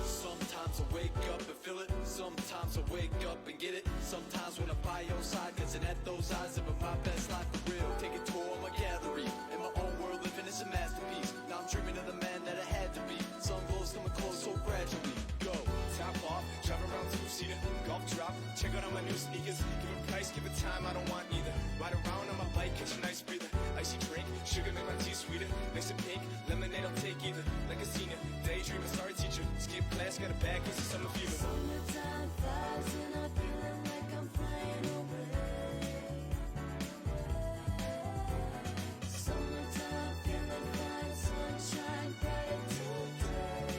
Sometimes I wake up and feel it, sometimes I wake up and get it. Sometimes when I'm by your side, cause at those eyes living my best life for real. Take a tour of my gallery, in my own world living is a masterpiece. Now I'm dreaming of the man that I had to be. Sun glows to my clothes so gradually. Go, top off, drive around two-seater, golf drop, check out on my new sneakers. Give a price, give it time, I don't want neither. Ride around on my bike, catch a nice breather. Icy drink, sugar make my tea sweeter. Nice and pink, lemonade I'll take either. Like a senior, daydreamer, sorry teacher. Skip class, got a bag, cause it's summer fever. Summertime vibes and I'm feeling like I'm flying away. Summertime feeling fine, sunshine brighter today.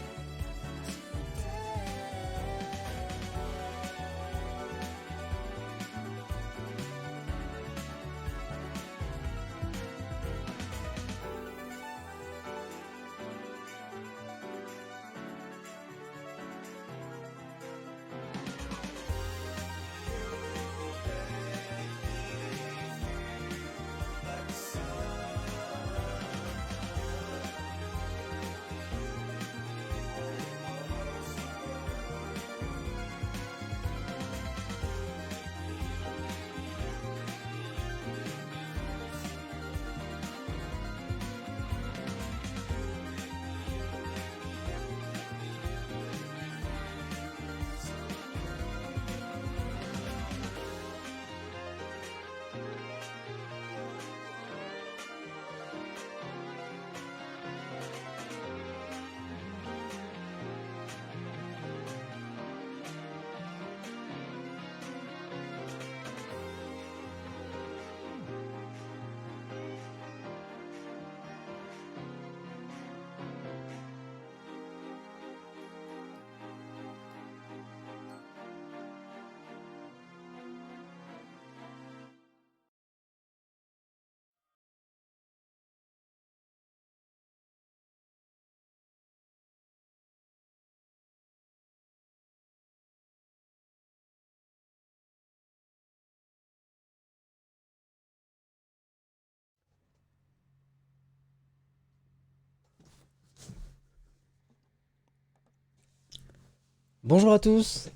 Bonjour à tous.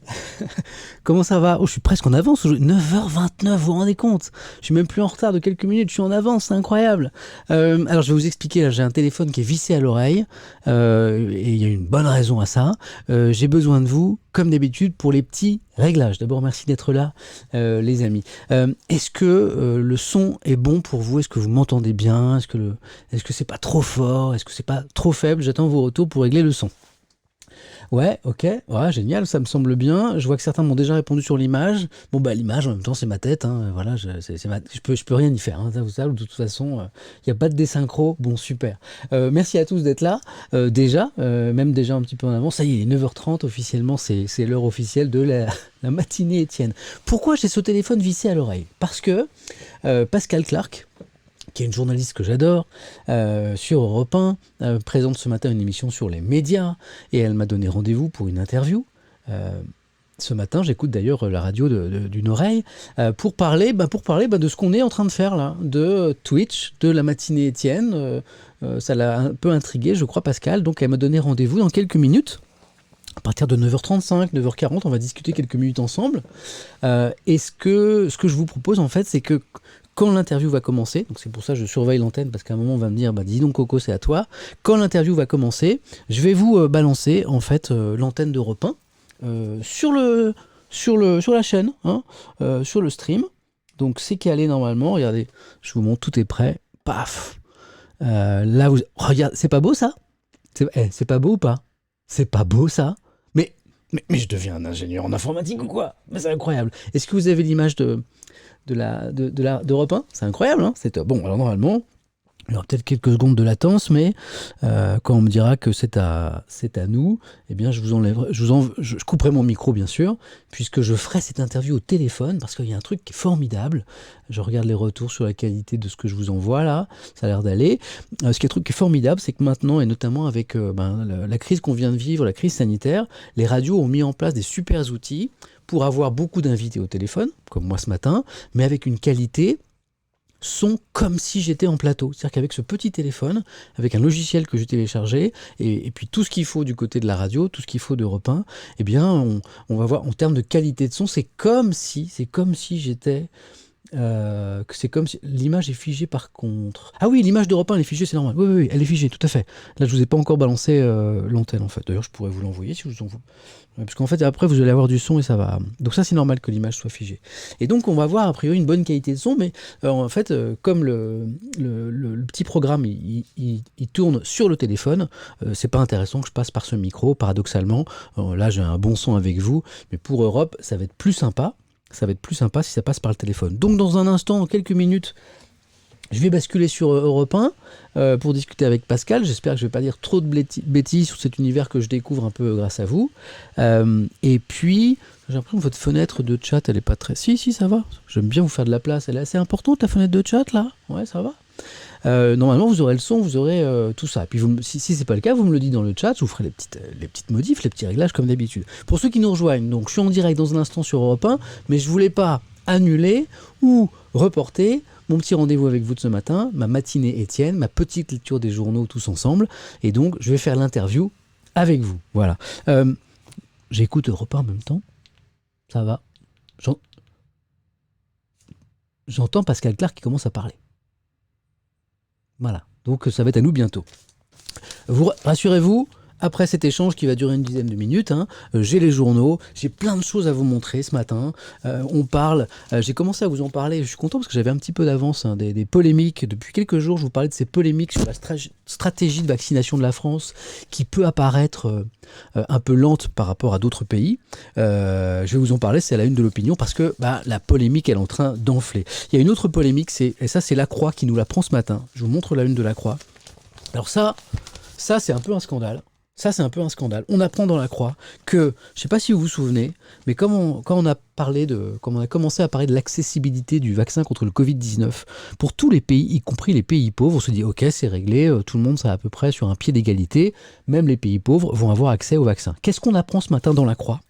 Comment ça va? Oh, je suis presque en avance aujourd'hui. 9h29, vous vous rendez compte? Je suis même plus en retard de quelques minutes, je suis en avance, c'est incroyable. Alors je vais vous expliquer, là j'ai un téléphone qui est vissé à l'oreille, et il y a une bonne raison à ça. J'ai besoin de vous, comme d'habitude, pour les petits réglages. D'abord, merci d'être là, les amis. Est-ce que le son est bon pour vous? Est-ce que vous m'entendez bien? Est-ce que c'est pas trop fort? Est-ce que c'est pas trop faible? J'attends vos retours pour régler le son. Ouais, ok, ouais, génial, ça me semble bien. Je vois que certains m'ont déjà répondu sur l'image. Bon, bah, l'image, en même temps, c'est ma tête, hein, voilà, je peux rien y faire, hein, ça, de toute façon, il n'y a pas de désynchro. Bon, super. Merci à tous d'être là, déjà, même déjà un petit peu en avance. Ça y est, il est 9h30, officiellement, c'est l'heure officielle de la matinée Étienne. Pourquoi j'ai ce téléphone vissé à l'oreille? Parce que Pascal Clark, qui est une journaliste que j'adore, sur Europe 1, présente ce matin une émission sur les médias, et elle m'a donné rendez-vous pour une interview. Ce matin, j'écoute d'ailleurs la radio d'une oreille, pour parler de ce qu'on est en train de faire là, de Twitch, de la matinée Étienne. Ça l'a un peu intrigué, je crois, Pascal, donc elle m'a donné rendez-vous dans quelques minutes. À partir de 9h35, 9h40, on va discuter quelques minutes ensemble. Et ce que je vous propose, en fait, c'est que quand l'interview va commencer, donc c'est pour ça que je surveille l'antenne, parce qu'à un moment on va me dire, bah dis donc Coco, c'est à toi. Quand l'interview va commencer, je vais vous balancer en fait l'antenne d'Europe 1 sur la chaîne, hein, sur le stream. Donc c'est calé normalement. Regardez, je vous montre, tout est prêt. Paf. Là, vous... Regarde, c'est pas beau ça? C'est pas beau ou pas? C'est pas beau ça? Mais je deviens un ingénieur en informatique ou quoi? Mais c'est incroyable. Est-ce que vous avez l'image d'Europe 1? C'est incroyable, hein? C'est top. Bon, alors normalement, il y aura peut-être quelques secondes de latence, mais quand on me dira que c'est à nous, eh bien je vous enlèverai, je couperai mon micro bien sûr, puisque je ferai cette interview au téléphone, parce qu'il y a un truc qui est formidable. Je regarde les retours sur la qualité de ce que je vous envoie là, ça a l'air d'aller. Ce qui est un truc qui est formidable, c'est que maintenant, et notamment avec la crise qu'on vient de vivre, la crise sanitaire, les radios ont mis en place des super outils pour avoir beaucoup d'invités au téléphone, comme moi ce matin, mais avec une qualité son comme si j'étais en plateau. C'est-à-dire qu'avec ce petit téléphone, avec un logiciel que j'ai téléchargé, et puis tout ce qu'il faut du côté de la radio, tout ce qu'il faut d'Europe 1, eh bien, on va voir en termes de qualité de son, c'est comme si j'étais... c'est comme si l'image est figée par contre. Ah oui, l'image d'Europe 1 elle est figée, c'est normal. Oui, elle est figée, tout à fait. Là, je vous ai pas encore balancé l'antenne en fait. D'ailleurs, je pourrais vous l'envoyer si je vous envoie. Parce qu'en fait, après, vous allez avoir du son et ça va. Donc ça, c'est normal que l'image soit figée. Et donc, on va avoir a priori une bonne qualité de son, mais en fait, comme le petit programme il tourne sur le téléphone, c'est pas intéressant que je passe par ce micro. Paradoxalement, là, j'ai un bon son avec vous, mais pour Europe, ça va être plus sympa. Ça va être plus sympa si ça passe par le téléphone. Donc dans un instant, dans quelques minutes, je vais basculer sur Europe 1 pour discuter avec Pascal. J'espère que je ne vais pas dire trop de bêtises sur cet univers que je découvre un peu grâce à vous. Et puis, j'ai l'impression que votre fenêtre de chat, elle n'est pas très... Si, ça va. J'aime bien vous faire de la place. Elle est assez importante, ta fenêtre de chat, là. Ouais, ça va. Normalement, vous aurez le son, vous aurez tout ça. Et puis, si c'est pas le cas, vous me le dites dans le chat, je vous ferai les petites modifs, les petits réglages comme d'habitude. Pour ceux qui nous rejoignent, donc je suis en direct dans un instant sur Europe 1, mais je voulais pas annuler ou reporter mon petit rendez-vous avec vous de ce matin, ma matinée Étienne, ma petite lecture des journaux tous ensemble, et donc je vais faire l'interview avec vous. Voilà. J'écoute Europe 1 en même temps. Ça va. J'entends Pascal Clark qui commence à parler. Voilà, donc ça va être à nous bientôt. Rassurez-vous, après cet échange qui va durer une dizaine de minutes, j'ai les journaux, j'ai plein de choses à vous montrer ce matin. On parle, j'ai commencé à vous en parler, je suis content parce que j'avais un petit peu d'avance, des polémiques. Depuis quelques jours, je vous parlais de ces polémiques sur la stratégie de vaccination de la France qui peut apparaître un peu lente par rapport à d'autres pays. Je vais vous en parler, c'est à la une de l'opinion parce que la polémique elle est en train d'enfler. Il y a une autre polémique, et ça c'est La Croix qui nous la prend ce matin. Je vous montre la une de La Croix. Alors ça c'est un peu un scandale. Ça, c'est un peu un scandale. On apprend dans La Croix que, je ne sais pas si vous vous souvenez, mais quand on a commencé à parler de l'accessibilité du vaccin contre le Covid-19 pour tous les pays, y compris les pays pauvres, on se dit ok, c'est réglé, tout le monde sera à peu près sur un pied d'égalité, même les pays pauvres vont avoir accès au vaccin. Qu'est-ce qu'on apprend ce matin dans La Croix ?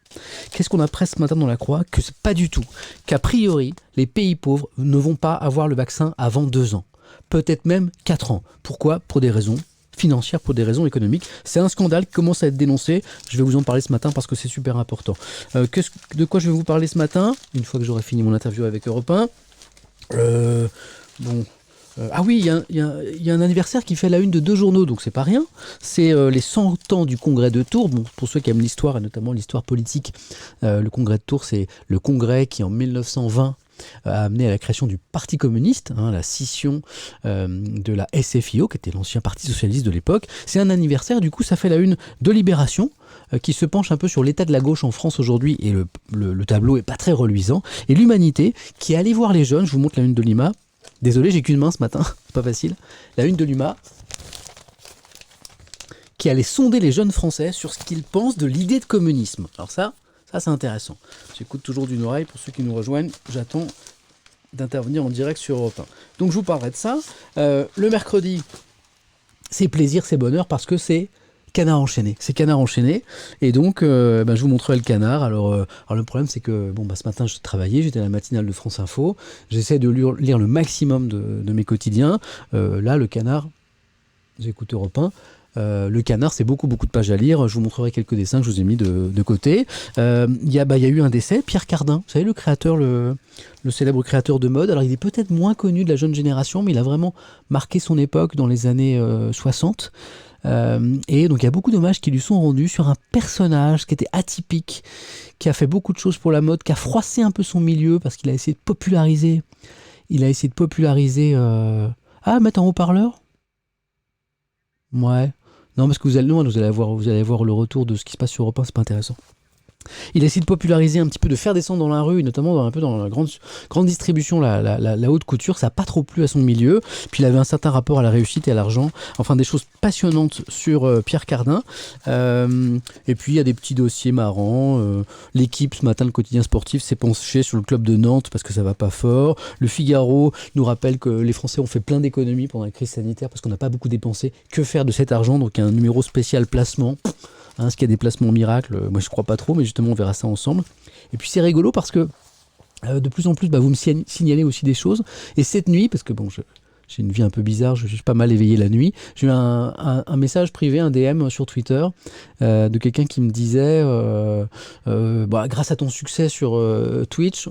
Que c'est pas du tout. Qu'a priori, les pays pauvres ne vont pas avoir le vaccin avant 2 ans. Peut-être même 4 ans. Pourquoi ? Pour des raisons financières, pour des raisons économiques. C'est un scandale qui commence à être dénoncé. Je vais vous en parler ce matin parce que c'est super important. De quoi je vais vous parler ce matin, une fois que j'aurai fini mon interview avec Europe 1. Ah oui, il y a un anniversaire qui fait la une de 2 journaux, donc c'est pas rien. C'est les 100 ans du congrès de Tours. Bon, pour ceux qui aiment l'histoire, et notamment l'histoire politique, le congrès de Tours, c'est le congrès qui, en 1920, a amené à la création du Parti communiste, la scission de la SFIO, qui était l'ancien parti socialiste de l'époque. C'est un anniversaire, du coup ça fait la une de Libération, qui se penche un peu sur l'état de la gauche en France aujourd'hui, et le tableau est pas très reluisant. Et l'Humanité, qui est allée voir les jeunes, je vous montre la une de l'UMA. Désolé, j'ai qu'une main ce matin, c'est pas facile. La une de l'UMA, qui allait sonder les jeunes Français sur ce qu'ils pensent de l'idée de communisme. Alors ça c'est intéressant. J'écoute toujours d'une oreille, pour ceux qui nous rejoignent, j'attends d'intervenir en direct sur Europe 1. Donc je vous parlerai de ça. Le mercredi, c'est plaisir, c'est bonheur, parce que c'est Canard enchaîné. C'est Canard enchaîné. Et donc, je vous montrerai le Canard. Alors le problème, c'est que ce matin, je travaillais, j'étais à la matinale de France Info. J'essaie de lire le maximum de mes quotidiens. Là, le Canard, j'écoute Europe 1. Le Canard, c'est beaucoup de pages à lire. Je vous montrerai quelques dessins que je vous ai mis de côté. Il y a eu un décès, Pierre Cardin, vous savez, le créateur, le célèbre créateur de mode. Alors il est peut-être moins connu de la jeune génération, mais il a vraiment marqué son époque dans les années 60. Et donc il y a beaucoup d'hommages qui lui sont rendus sur un personnage qui était atypique, qui a fait beaucoup de choses pour la mode, qui a froissé un peu son milieu parce qu'il a essayé de populariser. Mettre en haut-parleur. Ouais. Non, parce que vous allez avoir le retour de ce qui se passe sur Europe 1, c'est pas intéressant. Il a essayé de populariser un petit peu, de faire descendre dans la rue, et notamment un peu dans la grande distribution, la haute couture. Ça n'a pas trop plu à son milieu. Puis il avait un certain rapport à la réussite et à l'argent. Enfin, des choses passionnantes sur Pierre Cardin. Et puis il y a des petits dossiers marrants. L'équipe, ce matin, le quotidien sportif, s'est penché sur le club de Nantes parce que ça va pas fort. Le Figaro nous rappelle que les Français ont fait plein d'économies pendant la crise sanitaire parce qu'on n'a pas beaucoup dépensé. Que faire de cet argent? Donc un numéro spécial placement. Est-ce qu'il y a des placements miracles? Moi, je crois pas trop, mais justement, on verra ça ensemble. Et puis, c'est rigolo parce que de plus en plus, vous me signalez aussi des choses. Et cette nuit, parce que bon, j'ai une vie un peu bizarre, je suis pas mal éveillé la nuit, j'ai eu un message privé, un DM sur Twitter de quelqu'un qui me disait grâce à ton succès sur Twitch,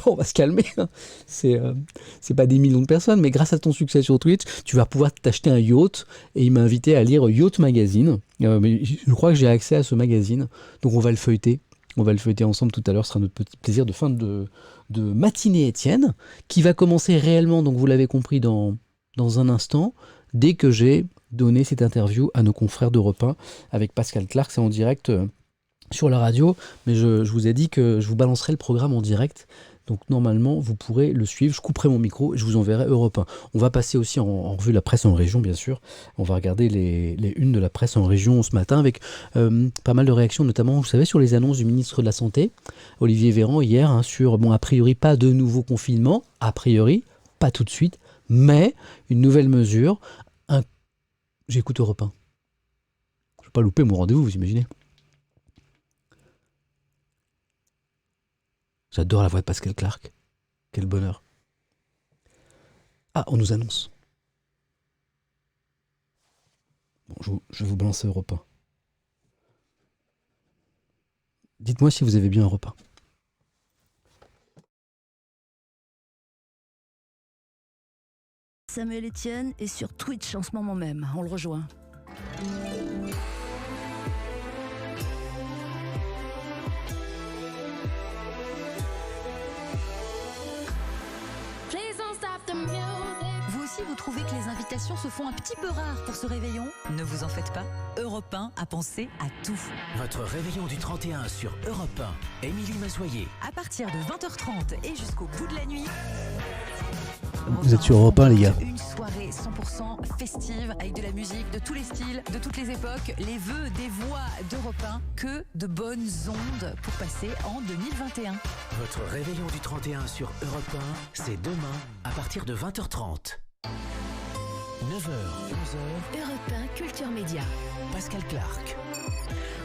on va se calmer, hein. C'est pas des millions de personnes, mais grâce à ton succès sur Twitch, tu vas pouvoir t'acheter un yacht. Et il m'a invité à lire Yacht Magazine. Mais je crois que j'ai accès à ce magazine, donc on va le feuilleter. On va le feuilleter ensemble tout à l'heure. Ce sera notre petit plaisir de fin de matinée Étienne, qui va commencer réellement, donc vous l'avez compris, dans un instant, dès que j'ai donné cette interview à nos confrères d'Europe 1 avec Pascal Clark. C'est en direct sur la radio, mais je vous ai dit que je vous balancerai le programme en direct. Donc normalement, vous pourrez le suivre. Je couperai mon micro et je vous enverrai Europe 1. On va passer aussi en revue la presse en région, bien sûr. On va regarder les unes de la presse en région ce matin avec pas mal de réactions, notamment, vous savez, sur les annonces du ministre de la Santé, Olivier Véran, hier, sur, a priori, pas de nouveau confinement, a priori, pas tout de suite, mais une nouvelle mesure. J'écoute Europe 1. Je ne vais pas louper mon rendez-vous, vous imaginez. J'adore la voix de Pascal Clark. Quel bonheur. Ah, on nous annonce. Bon, je vais vous balancer Europe 1. Dites-moi si vous avez bien Europe 1. Samuel Etienne est sur Twitch en ce moment même. On le rejoint. Vous aussi, vous trouvez que les invitations se font un petit peu rares pour ce réveillon? Ne vous en faites pas. Europe 1 a pensé à tout. Votre réveillon du 31 sur Europe 1. Émilie Mazoyer. À partir de 20h30 et jusqu'au bout de la nuit. Vous êtes sur Europe 1, les gars. Une soirée 100% festive avec de la musique de tous les styles, de toutes les époques, les vœux des voix d'Europe 1, que de bonnes ondes pour passer en 2021. Votre réveillon du 31 sur Europe 1, c'est demain à partir de 20h30. 9h, 11h, Europe 1 Culture Média. Pascal Clark.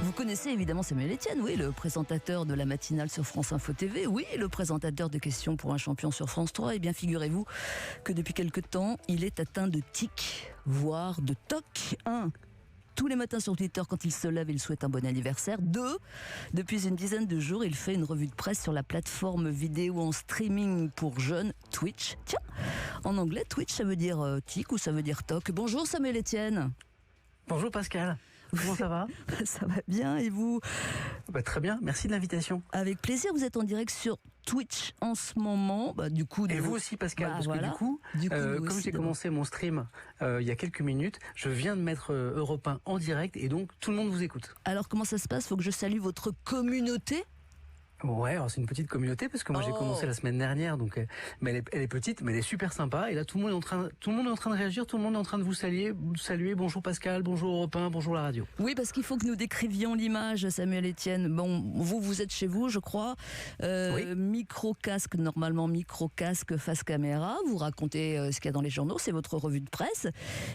Vous connaissez évidemment Samuel Etienne, oui, le présentateur de la matinale sur France Info TV, oui, le présentateur de Questions pour un champion sur France 3. Eh bien, figurez-vous que depuis quelque temps, il est atteint de tic, voire de TOC. 1. Tous les matins sur Twitter, quand il se lève, il souhaite un bon anniversaire. 2. Depuis une dizaine de jours, il fait une revue de presse sur la plateforme vidéo en streaming pour jeunes Twitch. Tiens, en anglais, Twitch, ça veut dire tic ou ça veut dire toc. Bonjour Samuel Etienne. Bonjour Pascal, comment ça va? Ça va bien et vous? Très bien, merci de l'invitation. Avec plaisir, vous êtes en direct sur Twitch en ce moment. Du coup, Et vous aussi Pascal, parce voilà. que du coup vous comme aussi, j'ai commencé mon stream il y a quelques minutes, je viens de mettre Europe 1 en direct et donc tout le monde vous écoute. Alors comment ça se passe? Faut que je salue votre communauté. Ouais, alors c'est une petite communauté parce que moi j'ai commencé la semaine dernière, donc mais elle est petite, mais elle est super sympa. Et là tout le monde est en train de réagir, tout le monde est en train de vous saluer. Bonjour Pascal, bonjour Europe 1, bonjour la radio. Oui, parce qu'il faut que nous décrivions l'image, Samuel Etienne. Bon, vous êtes chez vous, je crois. Oui. Micro-casque, normalement micro-casque face caméra. Vous racontez ce qu'il y a dans les journaux, c'est votre revue de presse.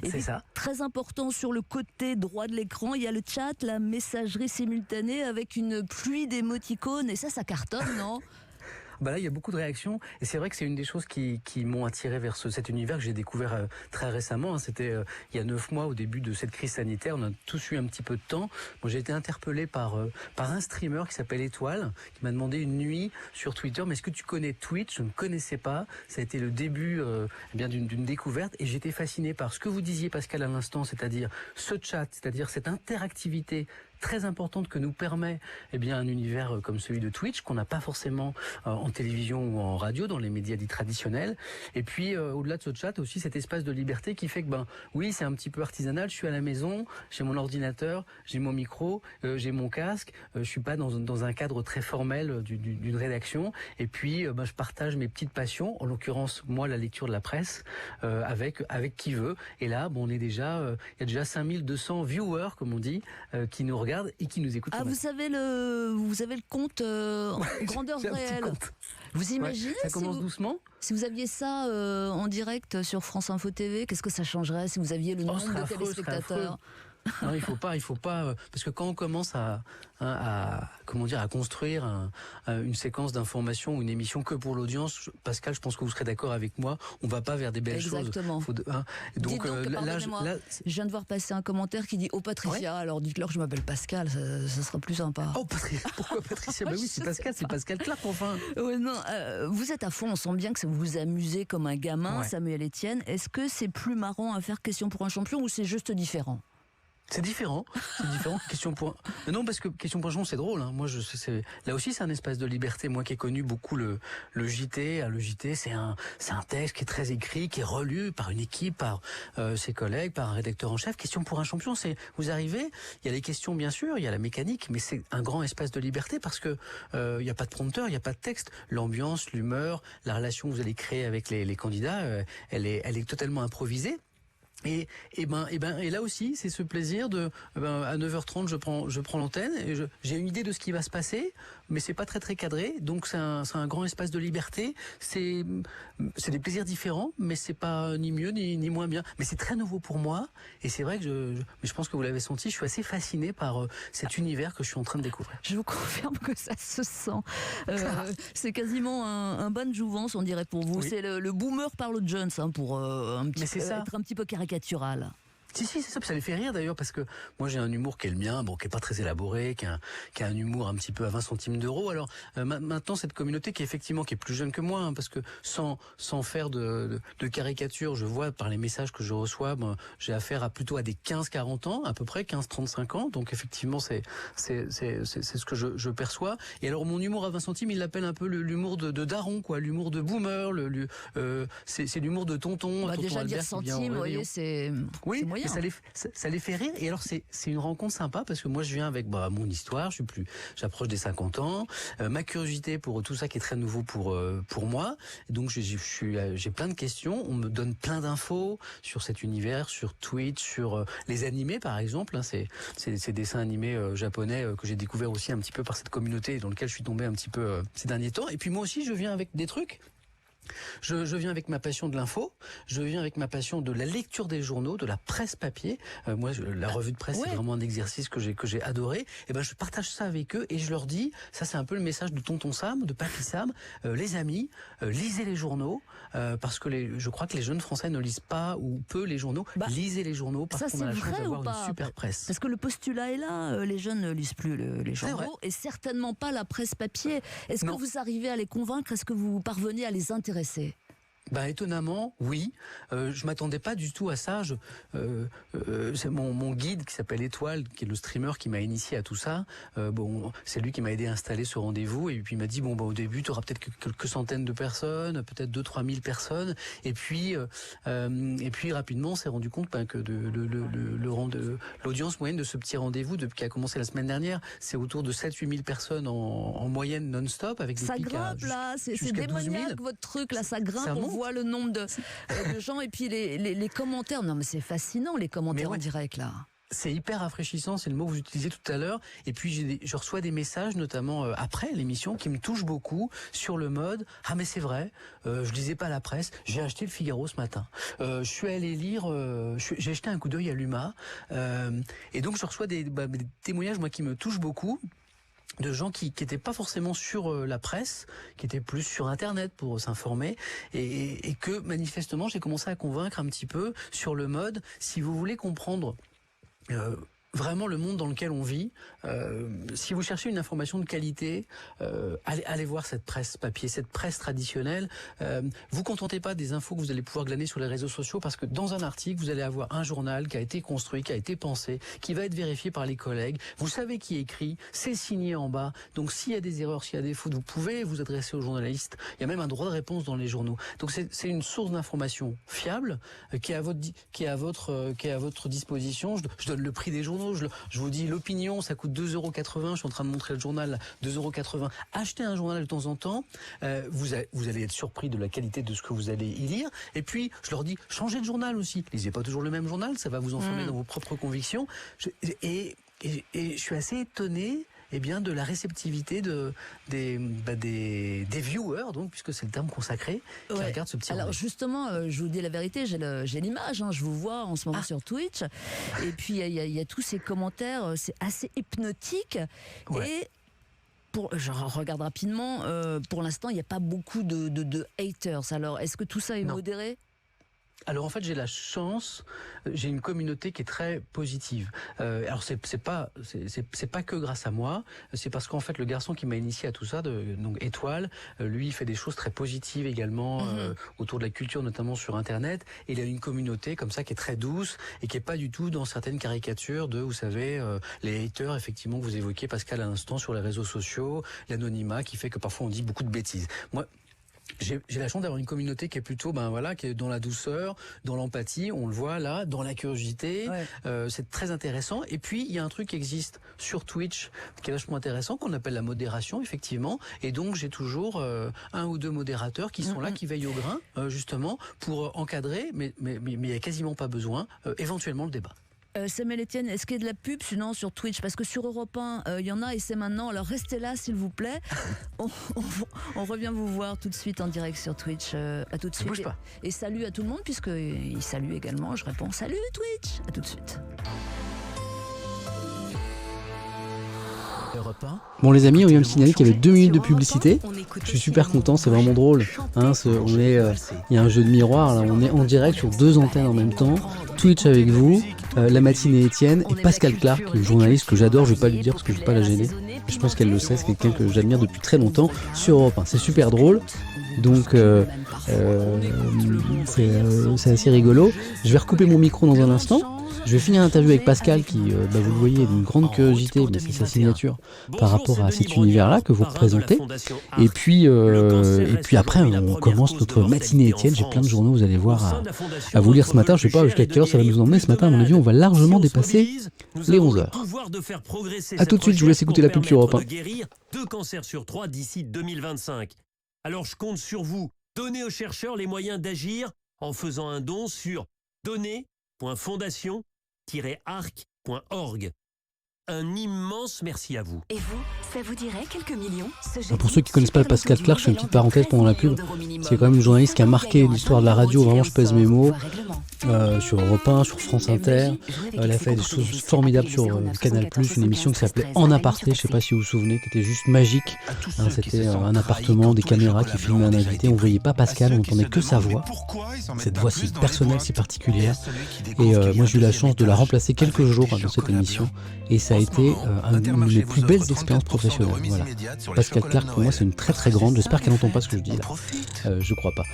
Et C'est puis, ça. très important, sur le côté droit de l'écran, il y a le chat, la messagerie simultanée avec une pluie d'émoticônes. Et ça cartonne, non? Bah là, il y a beaucoup de réactions et c'est vrai que c'est une des choses qui m'ont attiré vers cet univers que j'ai découvert très récemment. Hein. C'était il y a 9 mois au début de cette crise sanitaire. On a tous eu un petit peu de temps. Moi, j'ai été interpellé par un streamer qui s'appelle Étoile, qui m'a demandé une nuit sur Twitter. Mais est-ce que tu connais Twitch? Je ne connaissais pas. Ça a été le début d'une découverte et j'étais fasciné par ce que vous disiez, Pascal, à l'instant, c'est-à-dire ce chat, c'est-à-dire cette interactivité très importante que nous permet un univers comme celui de Twitch qu'on n'a pas forcément en télévision ou en radio dans les médias dits traditionnels. Et puis au-delà de ce chat aussi cet espace de liberté qui fait que oui, c'est un petit peu artisanal, je suis à la maison, j'ai mon ordinateur, j'ai mon micro, j'ai mon casque, je suis pas dans un cadre très formel d'une rédaction et puis je partage mes petites passions, en l'occurrence moi la lecture de la presse avec qui veut. Et là on est déjà il y a déjà 5200 viewers comme on dit qui nous regardent et qui nous écoutent. Ah, vous avez le compte en grandeur réelle. Vous imaginez ça commence doucement. Si vous aviez ça en direct sur France Info TV, qu'est-ce que ça changerait si vous aviez le nombre de téléspectateurs? Non, il faut pas, parce que quand on commence à construire une séquence d'information ou une émission que pour l'audience, Pascal, je pense que vous serez d'accord avec moi, on va pas vers des belles choses. Exactement. Donc là, je viens de voir passer un commentaire qui dit « Oh Patricia, alors dites-leur que je m'appelle Pascal, ça sera plus sympa. » Oh Patricia, pourquoi Patricia? Bah oui, c'est Pascal, c'est Pascal Clark, enfin. Non, vous êtes à fond, on sent bien que ça vous vous amusez comme un gamin, Samuel Etienne. Est-ce que c'est plus marrant à faire Question pour un champion ou c'est juste différent? C'est différent. Question pour non, parce que Question pour un champion, c'est drôle. Hein. Moi, là aussi, c'est un espace de liberté. Moi, qui ai connu beaucoup le JT. Le JT, c'est un texte qui est très écrit, qui est relu par une équipe, par ses collègues, par un rédacteur en chef. Question pour un champion, c'est vous arrivez. Il y a les questions, bien sûr, il y a la mécanique, mais c'est un grand espace de liberté parce que il y a pas de prompteur, il y a pas de texte. L'ambiance, l'humeur, la relation que vous allez créer avec les candidats, elle est totalement improvisée. Et là aussi, c'est ce plaisir de à 9h30 je prends l'antenne et j'ai une idée de ce qui va se passer, mais c'est pas très très cadré, donc c'est un grand espace de liberté. C'est des plaisirs différents, mais c'est pas ni mieux ni moins bien. Mais c'est très nouveau pour moi et c'est vrai que je pense que vous l'avez senti, je suis assez fasciné par cet univers que je suis en train de découvrir. Je vous confirme que ça se sent. C'est quasiment un ban de jouvence, on dirait pour vous. Oui. C'est le boomer parle de Jones pour être un petit peu caricatural. Si, c'est ça, ça les fait rire d'ailleurs, parce que moi j'ai un humour qui est le mien, qui est pas très élaboré, qui a un humour un petit peu à 20 centimes d'euros. Alors maintenant, cette communauté qui est plus jeune que moi, parce que sans faire de caricature, je vois par les messages que je reçois, j'ai affaire plutôt à des 15-40 ans, à peu près 15-35 ans, donc effectivement c'est ce que je perçois. Et alors mon humour à 20 centimes, il l'appelle un peu l'humour de daron, quoi, l'humour de boomer, c'est l'humour de tonton. Tonton déjà Albert, dire centimes, vous voyez, c'est moyen. Ça les fait rire. Et alors c'est une rencontre sympa parce que moi je viens avec mon histoire, j'approche des 50 ans, ma curiosité pour tout ça qui est très nouveau pour moi. Et donc j'ai plein de questions, on me donne plein d'infos sur cet univers, sur Twitch, sur les animés par exemple, hein, ces dessins animés japonais que j'ai découvert aussi un petit peu par cette communauté dans lequel je suis tombé un petit peu ces derniers temps. Et puis moi aussi je viens avec des trucs. Je viens avec ma passion de l'info, je viens avec ma passion de la lecture des journaux, de la presse papier. Moi, la revue de presse, c'est vraiment un exercice que j'ai adoré. Et je partage ça avec eux et je leur dis, ça c'est un peu le message de Tonton Sam, de Papy Sam, les amis, lisez les journaux, parce que je crois que les jeunes Français ne lisent pas ou peu les journaux. Lisez les journaux parce qu'on a la chance d'avoir une super presse. Parce que le postulat est là, les jeunes ne lisent plus les journaux et certainement pas la presse papier. Est-ce que vous arrivez à les convaincre? Est-ce que vous parvenez à les intéresser? Étonnamment, oui. Je m'attendais pas du tout à ça. C'est mon guide qui s'appelle Étoile, qui est le streamer qui m'a initié à tout ça. C'est lui qui m'a aidé à installer ce rendez-vous. Et puis il m'a dit au début, tu auras peut-être quelques centaines de personnes, peut-être 2-3 000 personnes. Et puis rapidement, on s'est rendu compte que l'audience moyenne de ce petit rendez-vous, qui a commencé la semaine dernière, c'est autour de 7-8 000 personnes en moyenne non-stop, avec des ça pics grimpe là, c'est démoniaque votre truc là, ça grimpe. On voit le nombre de gens et puis les commentaires. Non mais c'est fascinant les commentaires en direct là. C'est hyper rafraîchissant, c'est le mot que vous utilisez tout à l'heure. Et puis je reçois des messages, notamment après l'émission, qui me touchent beaucoup sur le mode « Ah mais c'est vrai, je lisais pas la presse, j'ai acheté le Figaro ce matin. Je suis allé lire, j'ai jeté un coup d'œil à l'UMA. » Et donc je reçois des témoignages moi qui me touchent beaucoup. de gens qui étaient pas forcément sur la presse, qui étaient plus sur Internet pour s'informer, et que manifestement j'ai commencé à convaincre un petit peu sur le mode. Si vous voulez comprendre vraiment le monde dans lequel on vit, si vous cherchez une information de qualité, allez voir cette presse papier, cette presse traditionnelle. Vous contentez pas des infos que vous allez pouvoir glaner sur les réseaux sociaux, parce que dans un article, vous allez avoir un journal qui a été construit, qui a été pensé, qui va être vérifié par les collègues. Vous savez qui écrit, c'est signé en bas. Donc s'il y a des erreurs, s'il y a des fautes, vous pouvez vous adresser aux journalistes. Il y a même un droit de réponse dans les journaux. Donc c'est une source d'information fiable qui est à votre disposition. Je donne le prix des journaux. Je vous dis, l'opinion, ça coûte 2,80 €. Je suis en train de montrer le journal, là, 2,80 €. Achetez un journal de temps en temps. Vous allez être surpris de la qualité de ce que vous allez y lire. Et puis, je leur dis, changez de journal aussi. Lisez pas toujours le même journal, ça va vous enfermer dans vos propres convictions. Et je suis assez étonné de la réceptivité des viewers, donc, puisque c'est le terme consacré, qui regardent ce petit Alors roman. justement, je vous dis la vérité, j'ai l'image, je vous vois en ce moment sur Twitch, et puis il y a tous ces commentaires, c'est assez hypnotique, et je regarde rapidement, pour l'instant il n'y a pas beaucoup de haters. Alors est-ce que tout ça est modéré ? Alors en fait, j'ai la chance, j'ai une communauté qui est très positive. Alors c'est pas que grâce à moi, c'est parce qu'en fait le garçon qui m'a initié à tout ça, donc Étoile, lui il fait des choses très positives également autour de la culture, notamment sur Internet. Et il a une communauté comme ça qui est très douce et qui est pas du tout dans certaines caricatures de, vous savez, les haters effectivement que vous évoquiez, Pascal, à l'instant, sur les réseaux sociaux, l'anonymat qui fait que parfois on dit beaucoup de bêtises. Moi, j'ai la chance d'avoir une communauté qui est plutôt, qui est dans la douceur, dans l'empathie, on le voit là, dans la curiosité. C'est très intéressant. Et puis il y a un truc qui existe sur Twitch qui est vachement intéressant, qu'on appelle la modération, effectivement. Et donc j'ai toujours un ou deux modérateurs qui sont là, qui veillent au grain, justement, pour encadrer, mais il n'y a quasiment pas besoin, éventuellement le débat. Samuel Etienne, est-ce qu'il y a de la pub sinon sur Twitch? Parce que sur Europe 1, il y en a et c'est maintenant. Alors restez là s'il vous plaît. On revient vous voir tout de suite en direct sur Twitch. À tout de suite. Bouge pas. Et salut à tout le monde, puisqu'il salue également. Je réponds salut Twitch. À tout de suite. Europe 1. Bon les amis, on vient me signaler qu'il y avait 2 minutes de publicité. Je suis super content, c'est vraiment drôle. Il y a un jeu de miroir, là, on est en direct sur 2 antennes en même temps. Twitch avec vous, la matinée Étienne et Pascal Clark, le journaliste que j'adore, je vais pas lui dire parce que je vais pas la gêner. Je pense qu'elle le sait, c'est quelqu'un que j'admire depuis très longtemps sur Europe 1. C'est super drôle, donc c'est assez rigolo. Je vais recouper mon micro dans un instant. Je vais finir l'interview avec Pascal qui, vous le voyez, est d'une grande curiosité, mais c'est sa signature par rapport à cet univers-là que vous représentez. Et puis après, on commence notre matinée Étienne. J'ai plein de journaux, vous allez voir, à vous lire ce matin. Je ne sais pas jusqu'à quelle heure ça va nous emmener ce matin. À mon avis, on va largement dépasser les 11 heures. A tout de suite, je vous laisse écouter la pub sur Europe 1. Guérir 2 cancers sur 3 d'ici 2025. Alors je compte sur vous. Donnez aux chercheurs les moyens d'agir en faisant un don sur donner.fondation-arc.org. Un immense merci à vous. Et vous, ça vous dirait quelques millions Pour ceux qui connaissent pas Pascal Clark, je fais une petite parenthèse pendant la pub. C'est quand même une journaliste qui a marqué l'histoire de la radio, vraiment je pèse mes mots, sur Europe 1, sur France Inter. Elle a fait des choses formidables sur Canal+, une émission qui s'appelait En aparté, je sais pas si vous vous souvenez, qui était juste magique. C'était un appartement, des caméras qui filmaient un invité, on voyait pas Pascal, on entendait que sa voix. Cette voix si personnelle, si particulière. Et moi j'ai eu la chance de la remplacer quelques jours dans cette émission, et ça a été une des plus belles expériences professionnelles. Voilà. Pascal Clark, pour moi, c'est une très très grande. J'espère qu'elle n'entend pas ce que je dis là. Je crois pas.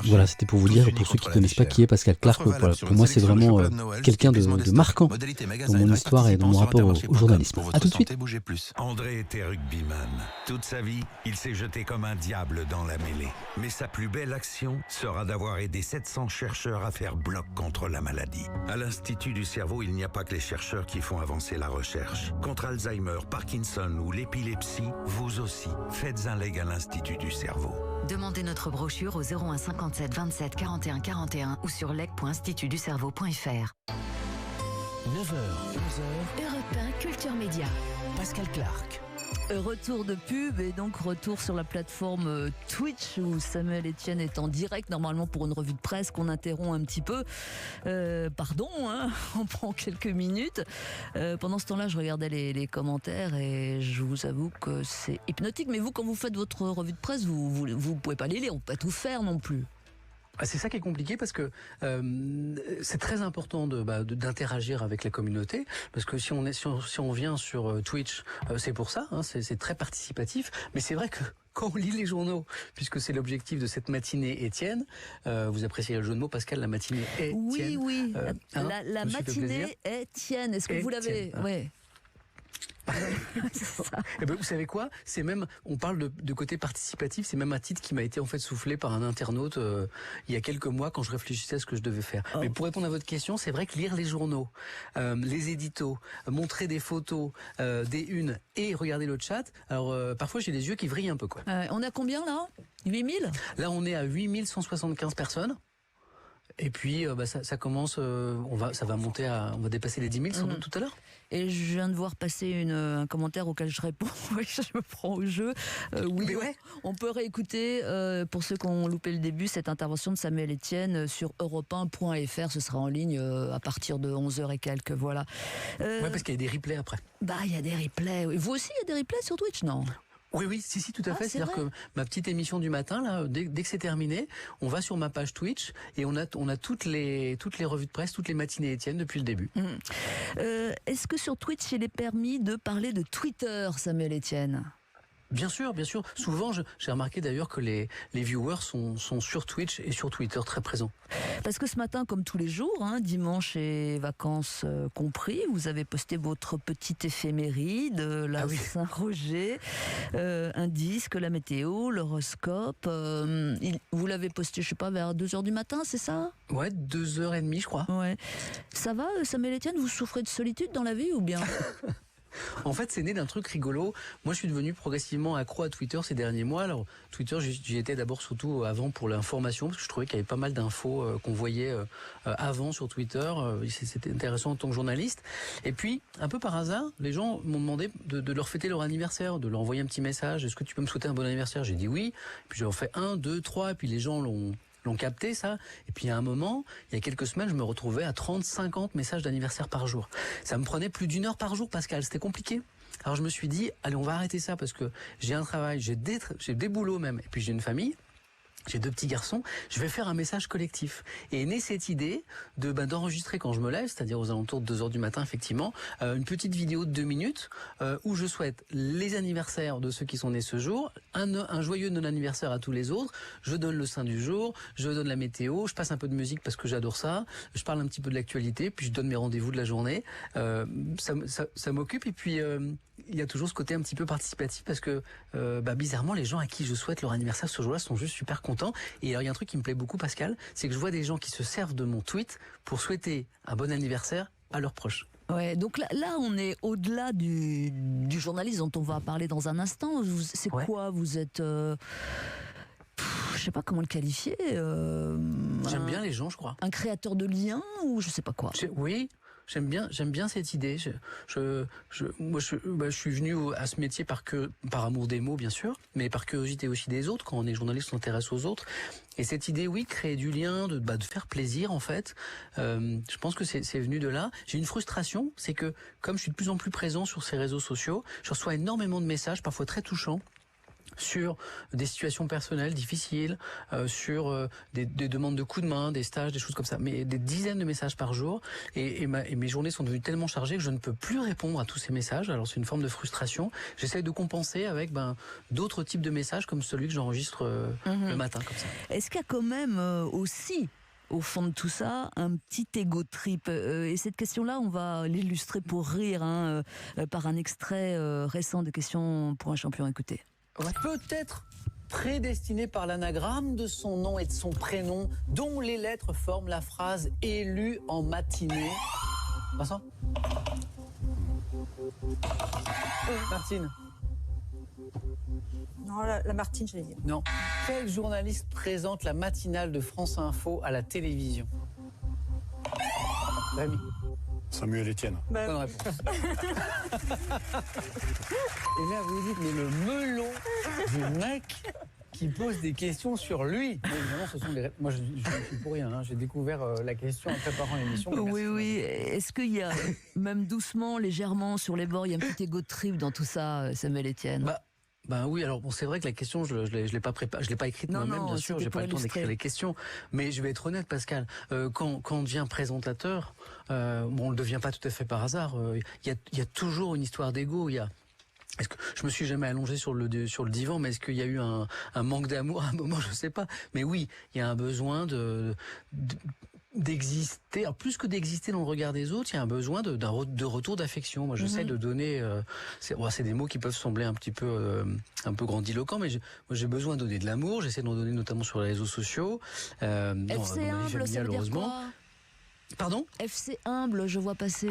Voilà, c'était pour vous dire, pour ceux qui ne connaissent pas qui est Pascal Clark, voilà, pour moi, c'est vraiment quelqu'un de marquant dans mon histoire et dans mon rapport au journalisme. A tout de suite. André était rugbyman. Toute sa vie, il s'est jeté comme un diable dans la mêlée. Mais sa plus belle action sera d'avoir aidé 700 chercheurs à faire bloc contre la maladie. À l'Institut du cerveau, il n'y a pas que les chercheurs qui font avancer la recherche. Contre Alzheimer, Parkinson ou l'épilepsie, vous aussi, faites un leg à l'Institut du cerveau. Demandez notre brochure au 01 57 27 41 41 ou sur leg.institutducerveau.fr. 9h, 11h, Europe 1 Culture Média. Pascal Clark. Retour de pub et donc retour sur la plateforme Twitch où Samuel Etienne est en direct normalement pour une revue de presse qu'on interrompt un petit peu. Pardon, hein, on prend quelques minutes. Pendant ce temps-là, je regardais les commentaires et je vous avoue que c'est hypnotique. Mais vous, quand vous faites votre revue de presse, vous pouvez pas les lire, on peut pas tout faire non plus. C'est ça qui est compliqué parce que c'est très important d'interagir avec la communauté parce que si on vient sur Twitch, c'est pour ça, hein, c'est très participatif. Mais c'est vrai que quand on lit les journaux, puisque c'est l'objectif de cette matinée Étienne, vous appréciez le jeu de mots, Pascal, la matinée Étienne. Oui. La matinée Étienne. Est-ce que vous l'avez? Ouais. C'est ça. Et ben, vous savez quoi? C'est même, on parle de côté participatif, c'est même un titre qui m'a été en fait soufflé par un internaute il y a quelques mois quand je réfléchissais à ce que je devais faire. Mais pour répondre à votre question, c'est vrai que lire les journaux, les éditos, montrer des photos, des unes et regarder le chat, alors parfois j'ai les yeux qui vrillent un peu, quoi. On a combien là? 8000? Là on est à 8175 personnes. Et puis ça commence, ça va monter on va dépasser les 10 000 sans doute tout à l'heure. Et je viens de voir passer un commentaire auquel je réponds. Oui, je me prends au jeu. Oui, ouais. On peut réécouter, pour ceux qui ont loupé le début, cette intervention de Samuel Etienne sur europe1.fr. Ce sera en ligne à partir de 11h et quelques. Voilà. Ouais, parce qu'il y a des replays après. Il y a des replays. Oui. Vous aussi, il y a des replays sur Twitch, non? Oui, si, tout à fait. C'est-à-dire que ma petite émission du matin, là, dès que c'est terminé, on va sur ma page Twitch et on a toutes les revues de presse, toutes les matinées Étienne depuis le début. Est-ce que sur Twitch, il est permis de parler de Twitter, Samuel Etienne? Bien sûr. Souvent, j'ai remarqué d'ailleurs que les viewers sont sur Twitch et sur Twitter très présents. Parce que ce matin, comme tous les jours, hein, dimanche et vacances compris, vous avez posté votre petite éphéméride, la Saint-Roger, un disque, la météo, l'horoscope. Vous l'avez posté, je sais pas, vers 2h du matin, c'est ça? Ouais, 2h30, je crois. Ouais. Ça va, Samuel Etienne, vous souffrez de solitude dans la vie ou bien? En fait, c'est né d'un truc rigolo. Moi, je suis devenu progressivement accro à Twitter ces derniers mois. Alors, Twitter, j'y étais d'abord surtout avant pour l'information, parce que je trouvais qu'il y avait pas mal d'infos qu'on voyait avant sur Twitter. C'était intéressant en tant que journaliste. Et puis, un peu par hasard, les gens m'ont demandé de leur fêter leur anniversaire, de leur envoyer un petit message. Est-ce que tu peux me souhaiter un bon anniversaire? J'ai dit oui. Puis j'en fais 1, 2, 3, et puis les gens l'ont capté, ça. Et puis à un moment, il y a quelques semaines, je me retrouvais à 30-50 messages d'anniversaire par jour. Ça me prenait plus d'1 heure par jour, Pascal. C'était compliqué. Alors je me suis dit, allez, on va arrêter ça parce que j'ai un travail, j'ai des boulots même, et puis j'ai une famille. J'ai 2 petits garçons, je vais faire un message collectif. Et est née cette idée d'enregistrer quand je me lève, c'est-à-dire aux alentours de 2h du matin, effectivement, une petite vidéo de 2 minutes où je souhaite les anniversaires de ceux qui sont nés ce jour, un joyeux non-anniversaire à tous les autres, je donne le saint du jour, je donne la météo, je passe un peu de musique parce que j'adore ça, je parle un petit peu de l'actualité, puis je donne mes rendez-vous de la journée. Ça m'occupe, et puis il y a toujours ce côté un petit peu participatif parce que bizarrement, les gens à qui je souhaite leur anniversaire ce jour-là sont juste super contents. Et alors il y a un truc qui me plaît beaucoup, Pascal, c'est que je vois des gens qui se servent de mon tweet pour souhaiter un bon anniversaire à leurs proches. Ouais, donc là on est au-delà du journaliste dont on va parler dans un instant. C'est quoi? Vous êtes... je sais pas comment le qualifier. J'aime bien les gens, je crois. Un créateur de liens ou je sais pas quoi. Oui. J'aime bien cette idée. Moi, je suis venu à ce métier par amour des mots, bien sûr, mais par curiosité aussi des autres. Quand on est journaliste, on s'intéresse aux autres. Et cette idée, oui, créer du lien, de faire plaisir, en fait. Je pense que c'est venu de là. J'ai une frustration, c'est que comme je suis de plus en plus présent sur ces réseaux sociaux, je reçois énormément de messages, parfois très touchants, sur des situations personnelles difficiles, sur des demandes de coups de main, des stages, des choses comme ça, mais des dizaines de messages par jour, et mes journées sont devenues tellement chargées que je ne peux plus répondre à tous ces messages. Alors c'est une forme de frustration. J'essaie de compenser avec d'autres types de messages comme celui que j'enregistre le matin comme ça. Est-ce qu'il y a quand même aussi au fond de tout ça, un petit ego trip. Et cette question-là, on va l'illustrer pour rire par un extrait récent de Questions pour un champion. Écoutez. Peut-être prédestiné par l'anagramme de son nom et de son prénom, dont les lettres forment la phrase « élu en matinée ». Vincent ? Martine ? Non, la Martine, je l'ai dit. Non. Quel journaliste présente la matinale de France Info à la télévision ? Rémi ? Samuel Etienne. Bonne réponse. Et là, vous vous dites, mais le melon du mec qui pose des questions sur lui. Mais évidemment, ce sont des... Moi, je ne suis pour rien. J'ai découvert la question en préparant l'émission. Oui. Est-ce qu'il y a, même doucement, légèrement, sur les bords, il y a un petit égo de trip dans tout ça, Samuel Etienne? Oui, alors bon, c'est vrai que la question, je l'ai pas préparée, je l'ai pas écrite moi-même, bien sûr, j'ai pas le temps d'écrire les questions. Mais je vais être honnête, Pascal, quand on devient présentateur, on le devient pas tout à fait par hasard. Il y a toujours une histoire d'ego. Est-ce que je me suis jamais allongé sur le divan, mais est-ce qu'il y a eu un manque d'amour à un moment, je sais pas. Mais oui, il y a un besoin d'exister, alors plus que d'exister dans le regard des autres, il y a un besoin de retour d'affection. Moi, j'essaie de donner. C'est des mots qui peuvent sembler un peu grandiloquents, mais j'ai besoin de donner de l'amour. J'essaie d'en donner notamment sur les réseaux sociaux. FC humble, ça veut dire quoi? Pardon? FC humble, je vois passer.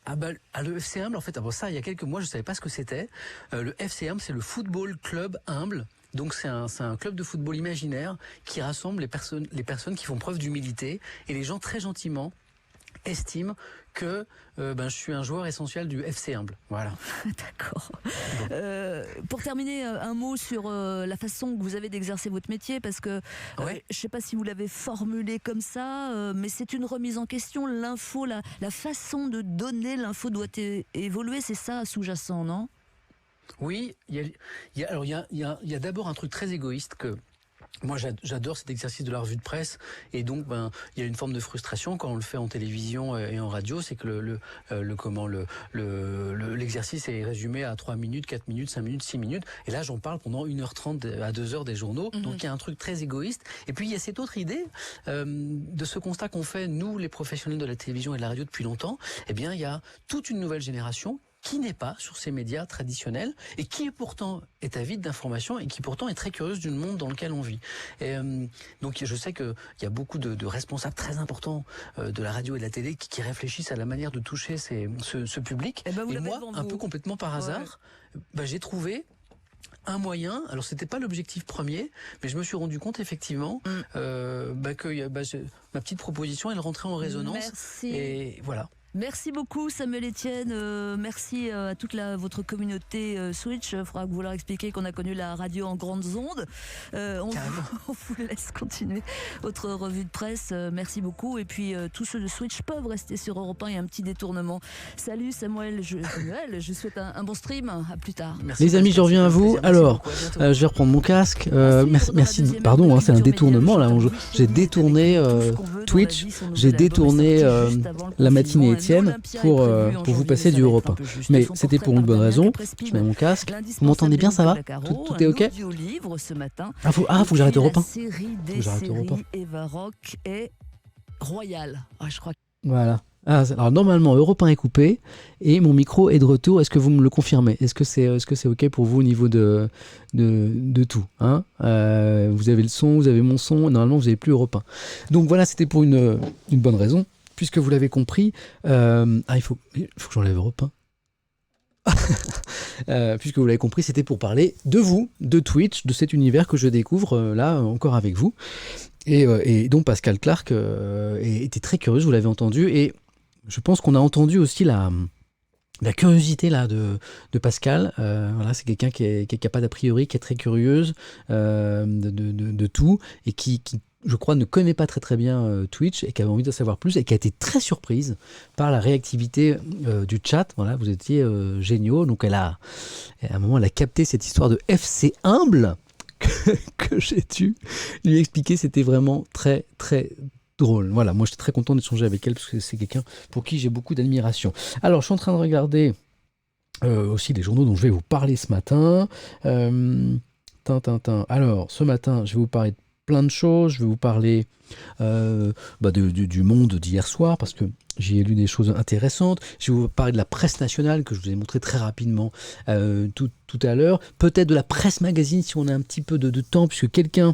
Le FC humble, en fait, ça, il y a quelques mois, je savais pas ce que c'était. Le FC humble, c'est le Football Club Humble. Donc c'est un club de football imaginaire qui rassemble les personnes qui font preuve d'humilité, et les gens très gentiment estiment que je suis un joueur essentiel du FC Humble. Voilà. D'accord. Pour terminer, un mot sur la façon que vous avez d'exercer votre métier, parce que je ne sais pas si vous l'avez formulé comme ça, mais c'est une remise en question. L'info, la façon de donner l'info doit évoluer, c'est ça sous-jacent, non? Oui, il y a d'abord un truc très égoïste que moi j'adore, cet exercice de la revue de presse, et donc il y a une forme de frustration quand on le fait en télévision et en radio, c'est que l'exercice est résumé à 3 minutes, 4 minutes, 5 minutes, 6 minutes, et là j'en parle pendant 1h30 à 2h des journaux. Donc il y a un truc très égoïste, et puis il y a cette autre idée de ce constat qu'on fait nous les professionnels de la télévision et de la radio depuis longtemps. Eh bien il y a toute une nouvelle génération qui n'est pas sur ces médias traditionnels et qui pourtant est avide d'informations et qui pourtant est très curieuse du monde dans lequel on vit. Et donc je sais qu'il y a beaucoup de responsables très importants de la radio et de la télé qui réfléchissent à la manière de toucher ce public. Et moi, un peu complètement par hasard, j'ai trouvé un moyen. Alors c'était pas l'objectif premier, mais je me suis rendu compte effectivement que ma petite proposition, elle rentrait en résonance. Merci. Et voilà. Merci beaucoup Samuel Etienne, merci à toute votre communauté Switch. Il faudra que vous leur expliquiez qu'on a connu la radio en grandes ondes. On vous laisse continuer votre revue de presse, merci beaucoup. Et puis tous ceux de Switch peuvent rester sur Europe 1, il y a un petit détournement. Salut Samuel, je souhaite un bon stream, à plus tard. Merci, les amis, je reviens à vous. Alors, je vais reprendre mon casque. Merci, pardon, c'est un détournement là. J'ai détourné Twitch, j'ai détourné la matinée Etienne pour vous passer du Europe 1. Mais c'était pour une bonne raison. Je mets mon casque. Vous m'entendez bien, ça va? Tout est ok? Faut que j'arrête Europe 1. Faut que j'arrête Europe 1. Eva Rock est royale. Je crois. Voilà. Alors normalement Europe 1 est coupé et mon micro est de retour. Est-ce que vous me le confirmez? Est-ce que c'est ok pour vous au niveau de tout, hein? Vous avez le son, vous avez mon son. Normalement vous n'avez plus Europe 1. Donc voilà, c'était pour une bonne raison. Puisque vous l'avez compris, il faut que j'enlève Europe 1. Puisque vous l'avez compris, c'était pour parler de vous, de Twitch, de cet univers que je découvre là encore avec vous. Et donc Pascal Clark était très curieuse, vous l'avez entendu, et je pense qu'on a entendu aussi la curiosité là de Pascal. Voilà, c'est quelqu'un qui n'a pas d'a priori, qui est très curieuse de tout, et qui je crois ne connaît pas très bien Twitch et qui avait envie d'en savoir plus et qui a été très surprise par la réactivité du chat. Voilà, vous étiez géniaux. Donc à un moment elle a capté cette histoire de FC humble que j'ai dû lui expliquer. C'était vraiment très très drôle. Voilà, moi j'étais très content d'échanger avec elle parce que c'est quelqu'un pour qui j'ai beaucoup d'admiration. Alors je suis en train de regarder aussi les journaux dont je vais vous parler ce matin. Alors ce matin je vais vous parler de plein de choses. Je vais vous parler du Monde d'hier soir parce que j'y ai lu des choses intéressantes. Je vais vous parler de la presse nationale que je vous ai montré très rapidement tout à l'heure. Peut-être de la presse magazine si on a un petit peu de temps, puisque quelqu'un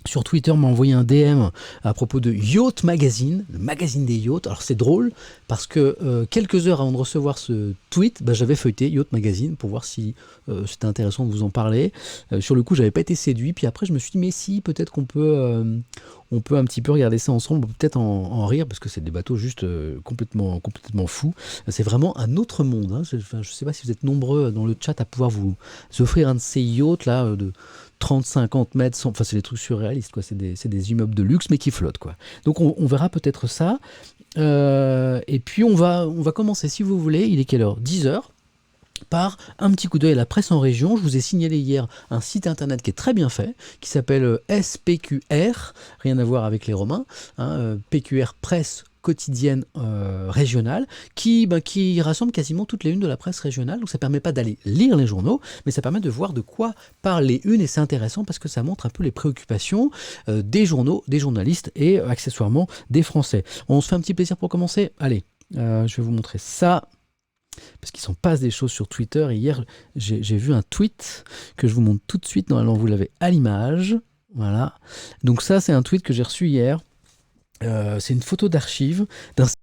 sur Twitter m'a envoyé un DM à propos de Yacht Magazine, le magazine des yachts. Alors c'est drôle parce que quelques heures avant de recevoir ce tweet, j'avais feuilleté Yacht Magazine pour voir si c'était intéressant de vous en parler. Sur le coup, j'avais pas été séduit. Puis après, je me suis dit mais si, peut-être qu'on peut on peut un petit peu regarder ça ensemble, peut-être en rire, parce que c'est des bateaux juste complètement fous. C'est vraiment un autre monde. Hein. Je ne sais pas si vous êtes nombreux dans le chat à pouvoir vous offrir un de ces yachts là de 30-50 mètres. Enfin, c'est des trucs surréalistes, quoi. C'est des immeubles de luxe, mais qui flottent, quoi. Donc on verra peut-être ça. Et puis on va commencer, si vous voulez. Il est quelle heure ? 10h. Par un petit coup d'œil à la presse en région. Je vous ai signalé hier un site internet qui est très bien fait, qui s'appelle SPQR, rien à voir avec les Romains, hein, PQR Presse quotidienne régionale, qui rassemble quasiment toutes les unes de la presse régionale. Donc ça ne permet pas d'aller lire les journaux, mais ça permet de voir de quoi parlent les unes, et c'est intéressant parce que ça montre un peu les préoccupations des journaux, des journalistes et accessoirement des Français. On se fait un petit plaisir pour commencer. Allez, je vais vous montrer ça. Parce qu'il s'en passe des choses sur Twitter. Et hier, j'ai vu un tweet que je vous montre tout de suite. Normalement, vous l'avez à l'image. Voilà. Donc ça, c'est un tweet que j'ai reçu hier. C'est une photo d'archive d'un